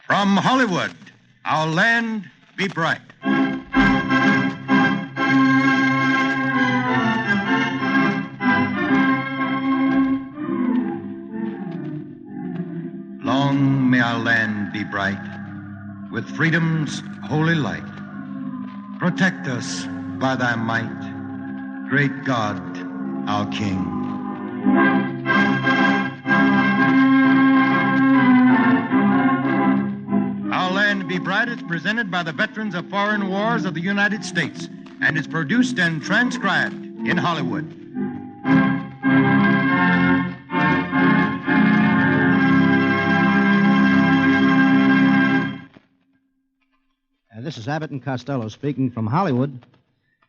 From Hollywood, our land be bright. Long may our land be bright, with freedom's holy light. Protect us by thy might, great God, our King. Our Land Be Bright is presented by the veterans of foreign wars of the United States and is produced and transcribed in Hollywood. This is Abbott and Costello speaking from Hollywood.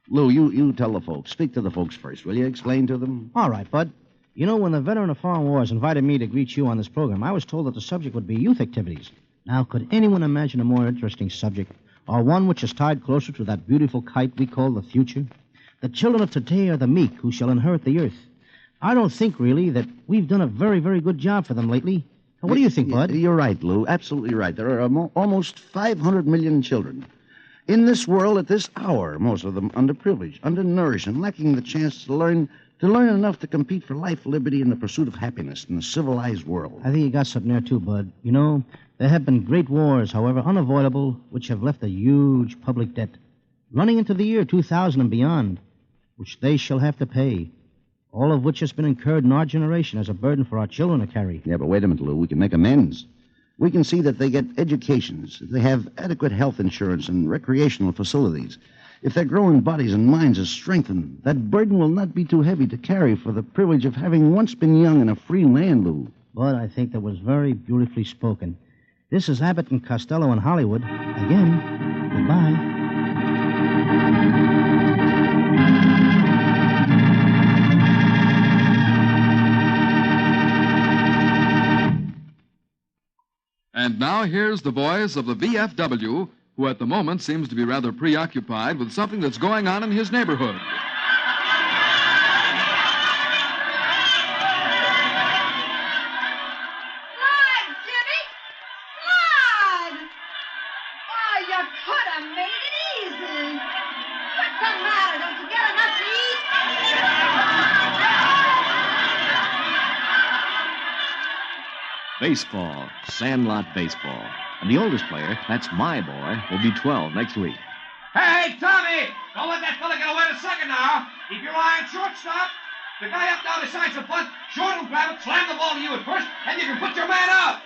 Lou, you tell the folks. Speak to the folks first, will you? Explain to them. All right, Bud. You know, when the veteran of foreign wars invited me to greet you on this program, I was told that the subject would be youth activities. Now, could anyone imagine a more interesting subject, or one which is tied closer to that beautiful kite we call the future? The children of today are the meek who shall inherit the earth. I don't think, really, that we've done a very, very good job for them lately. What do you think, Bud? You're right, Lou. Absolutely right. There are almost 500 million children in this world at this hour, most of them underprivileged, undernourished, and lacking the chance to learn enough to compete for life, liberty, and the pursuit of happiness in a civilized world. I think you got something there, too, Bud. You know, there have been great wars, however unavoidable, which have left a huge public debt, running into the year 2000 and beyond, which they shall have to pay, all of which has been incurred in our generation as a burden for our children to carry. Yeah, but wait a minute, Lou. We can make amends. We can see that they get educations, that they have adequate health insurance and recreational facilities. If their growing bodies and minds are strengthened, that burden will not be too heavy to carry for the privilege of having once been young in a free land, Lou. Bud, I think that was very beautifully spoken. This is Abbott and Costello in Hollywood. Again, goodbye. And now here's the voice of the VFW, who at the moment seems to be rather preoccupied with something that's going on in his neighborhood. Slide, Jimmy! Slide! Oh, you could have made it easy. What's the matter? Don't you get enough to eat? Baseball, Sandlot baseball. And the oldest player, that's my boy, will be 12 next week. Hey, Tommy! Don't let that fella get away to second now. Keep your eye on shortstop. The guy up down the side's a bunt. Short will grab it, slam the ball to you at first, and you can put your man out.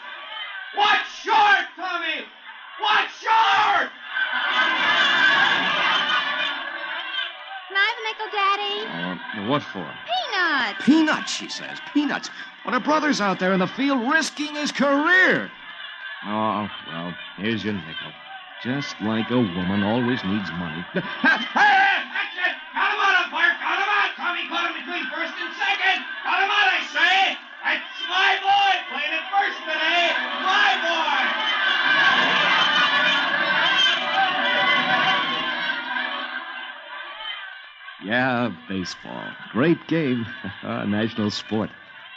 Watch short, Tommy! Watch short! Can I have a nickel, Daddy? What for? Peanuts. Peanuts, she says. Peanuts. When her brother's out there in the field risking his career. Oh, well, here's your nickel. Just like a woman always needs money. Hey, that's it! Count him out, umpire! Count him out! Tommy caught him between first and second! Count him out, I say! That's my boy playing at first today! My boy! Yeah, baseball. Great game. National sport.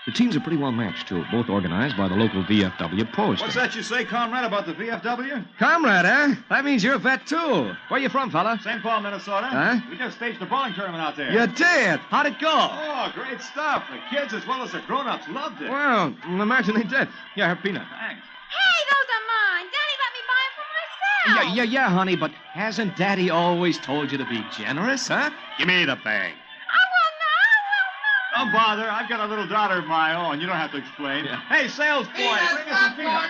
The teams are pretty well matched, too. Both organized by the local VFW post. What's that you say, comrade, about the VFW? Comrade, eh? That means you're a vet, too. Where you from, fella? St. Paul, Minnesota. Huh? We just staged a bowling tournament out there. You did? How'd it go? Oh, great stuff. The kids as well as the grown-ups loved it. Well, imagine they did. Yeah, her peanut. Thanks. Hey, those are mine. Daddy let me buy them for myself. Yeah, honey, but hasn't Daddy always told you to be generous, huh? Give me the bag. Don't bother. I've got a little daughter of my own. You don't have to explain. Yeah. Hey, sales boy, bring us some peanuts.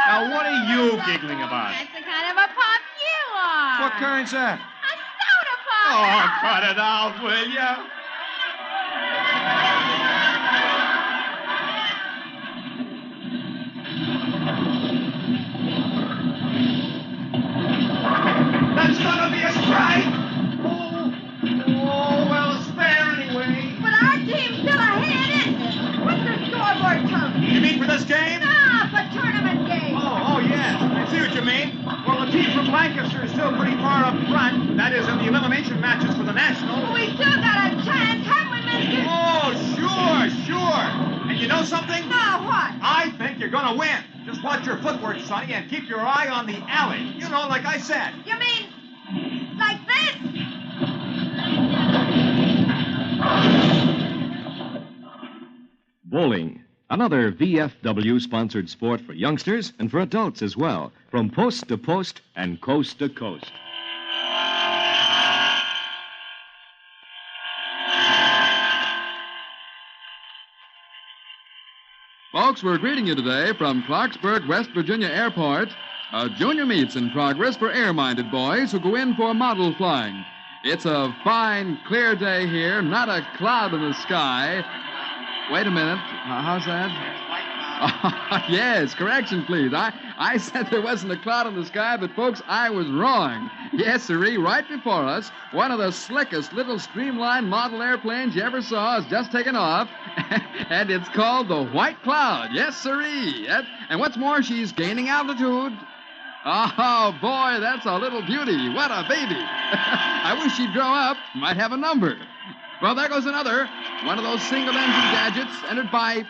Now, what are you giggling about? That's the kind of a pop you are. What kind's that? A soda pop. Oh, cut it out, will ya? That's gonna be a strike. Oh, well, it's fair anyway. But our team's still ahead, isn't it? What's the scoreboard, Tony? You mean for this game? No, for tournament game. Oh, yes. I see what you mean. Well, the team from Lancaster is still pretty far up front. That is, in the elimination matches for the Nationals. We still got a chance, haven't we, mister? Oh, sure. And you know something? No, what? I think you're gonna win. Just watch your footwork, Sonny, and keep your eye on the alley. You know, like I said. You mean like this? Bowling, another VFW-sponsored sport for youngsters and for adults as well, from post to post and coast to coast. Folks, we're greeting you today from Clarksburg, West Virginia Airport. A junior meet's in progress for air-minded boys who go in for model flying. It's a fine, clear day here, not a cloud in the sky. Wait a minute. How's that? Yes, correction, please. I said there wasn't a cloud in the sky, but, folks, I was wrong. Yes, sirree, right before us, one of the slickest little streamlined model airplanes you ever saw has just taken off, and it's called the White Cloud. Yes, sirree. And what's more, she's gaining altitude. Oh, boy, that's a little beauty. What a baby. I wish she'd grow up. Might have a number. Well, there goes another. One of those single-engine gadgets entered by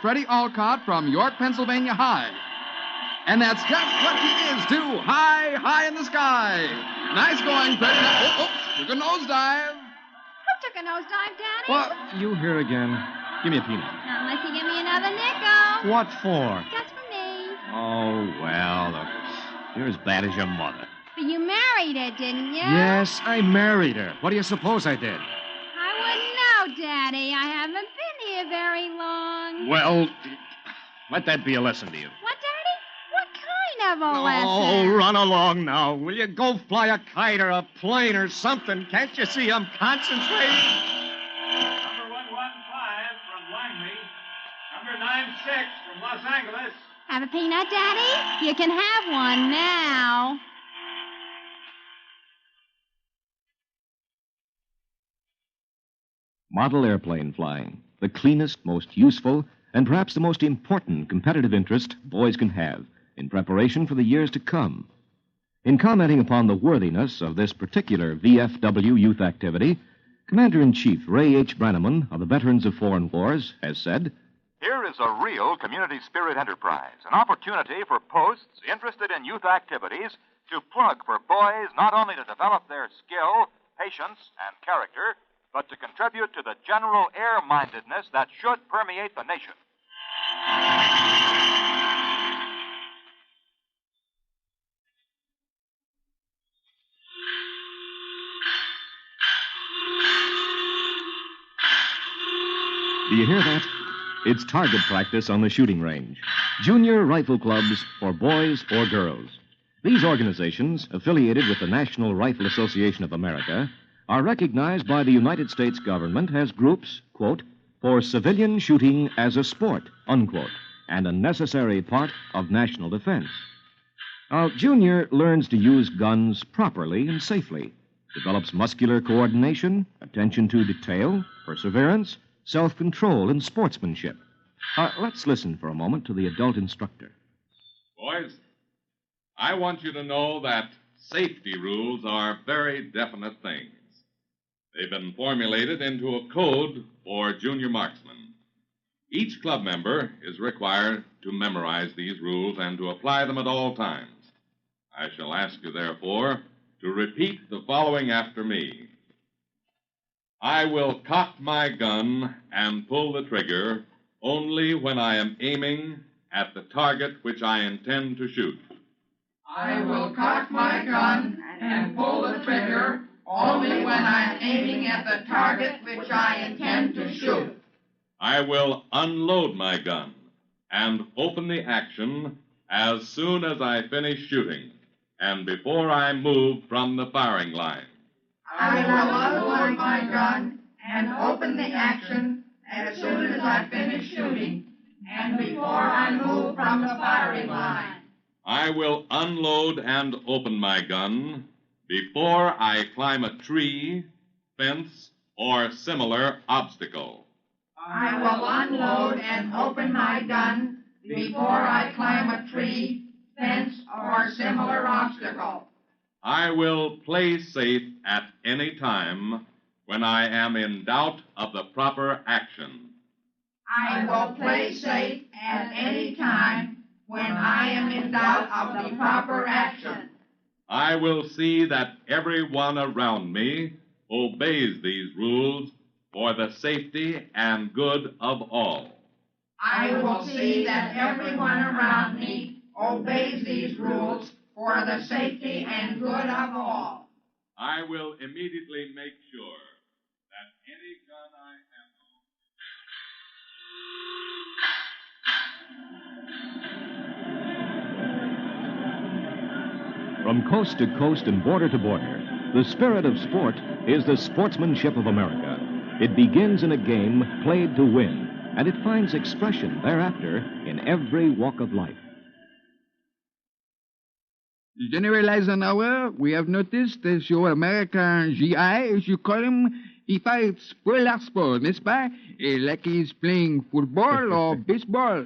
Freddie Alcott from York, Pennsylvania High. And that's just what he is, too. High, high in the sky. Nice going, Freddie. Took a nosedive. Who took a nosedive, Daddy? What? You here again. Give me a peanut. Not unless you give me another nickel. What for? Just for me. Oh, well, look. You're as bad as your mother. But you married her, didn't you? Yes, I married her. What do you suppose I did? I wouldn't know, Daddy. I haven't been here very long. Well, let that be a lesson to you. What, Daddy? What kind of a Oh, lesson? run along now. Will you go fly a kite or a plane or something? Can't you see I'm concentrating? Number 115 from Langley. Number 96 from Los Angeles. Have a peanut, Daddy? You can have one now. Model airplane flying, the cleanest, most useful, and perhaps the most important competitive interest boys can have in preparation for the years to come. In commenting upon the worthiness of this particular VFW youth activity, Commander-in-Chief Ray H. Brannaman of the Veterans of Foreign Wars has said, Here is a real community spirit enterprise, an opportunity for posts interested in youth activities to plug for boys not only to develop their skill, patience, and character, but to contribute to the general air-mindedness that should permeate the nation. Do you hear that? It's target practice on the shooting range. Junior rifle clubs for boys or girls. These organizations, affiliated with the National Rifle Association of America, are recognized by the United States government as groups, quote, for civilian shooting as a sport, unquote, and a necessary part of national defense. Now, Junior learns to use guns properly and safely, develops muscular coordination, attention to detail, perseverance, self-control, and sportsmanship. Let's listen for a moment to the adult instructor. Boys, I want you to know that safety rules are very definite things. They've been formulated into a code for junior marksmen. Each club member is required to memorize these rules and to apply them at all times. I shall ask you, therefore, to repeat the following after me. I will cock my gun and pull the trigger only when I am aiming at the target which I intend to shoot. I will cock my gun and pull the trigger only when I am aiming at the target which I intend to shoot. I will unload my gun and open the action as soon as I finish shooting and before I move from the firing line. I will unload my gun and open the action as soon as I finish shooting and before I move from the firing line. I will unload and open my gun before I climb a tree, fence, or similar obstacle. I will unload and open my gun before I climb a tree, fence, or similar obstacle. I will play safe at any time when I am in doubt of the proper action. I will play safe at any time I am in doubt of the proper action. I will see that everyone around me obeys these rules for the safety and good of all. I will see that everyone around me obeys these rules for the safety and good of all. I will immediately make sure that any gun I have. From coast to coast and border to border, the spirit of sport is the sportsmanship of America. It begins in a game played to win, and it finds expression thereafter in every walk of life. General Eisenhower, we have noticed that your American GI, as you call him, he fights pour la sport, n'est-ce pas? Like he's playing football or baseball.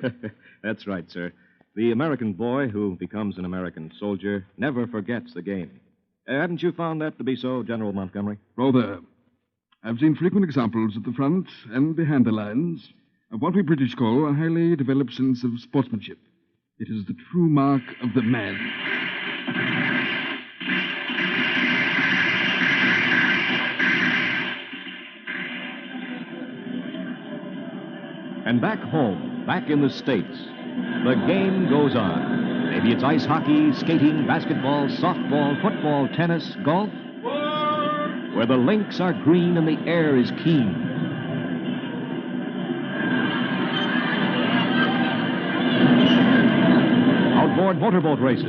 That's right, sir. The American boy who becomes an American soldier never forgets the game. Haven't you found that to be so, General Montgomery? Rather. I've seen frequent examples at the front and behind the lines of what we British call a highly developed sense of sportsmanship. It is the true mark of the man. And back home, back in the States, the game goes on. Maybe it's ice hockey, skating, basketball, softball, football, tennis, golf, where the links are green and the air is keen. Outboard motorboat races.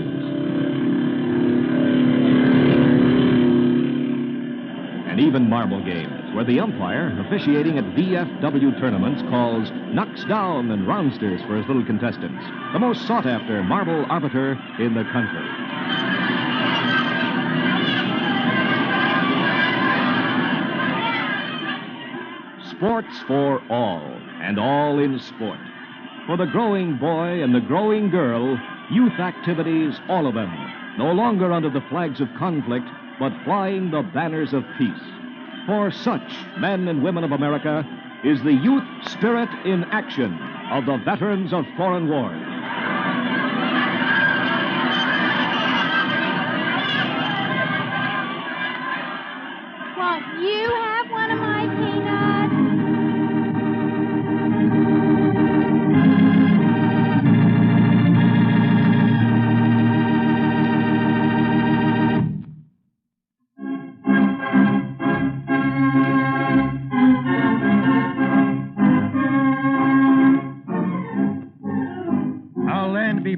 And even marble games, where the umpire, officiating at VFW tournaments, calls knocks down and roundsters for his little contestants. The most sought-after marble arbiter in the country. Sports for all, and all in sport. For the growing boy and the growing girl, youth activities, all of them, no longer under the flags of conflict, but flying the banners of peace. For such men and women of America is the youth spirit in action of the veterans of foreign wars. Won't you have one of my peanuts?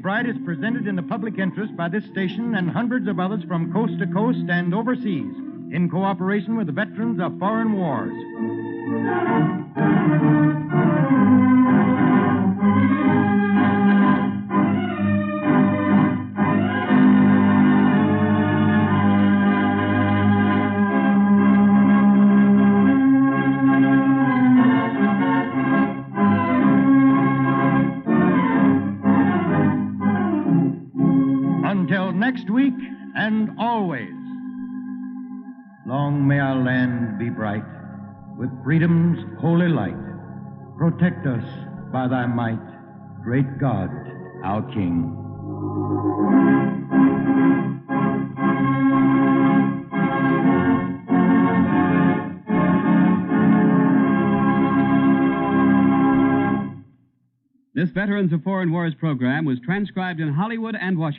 Bright is presented in the public interest by this station and hundreds of others from coast to coast and overseas in cooperation with the veterans of foreign wars. Next week and always, long may our land be bright with freedom's holy light. Protect us by thy might, great God, our King. This Veterans of Foreign Wars program was transcribed in Hollywood and Washington.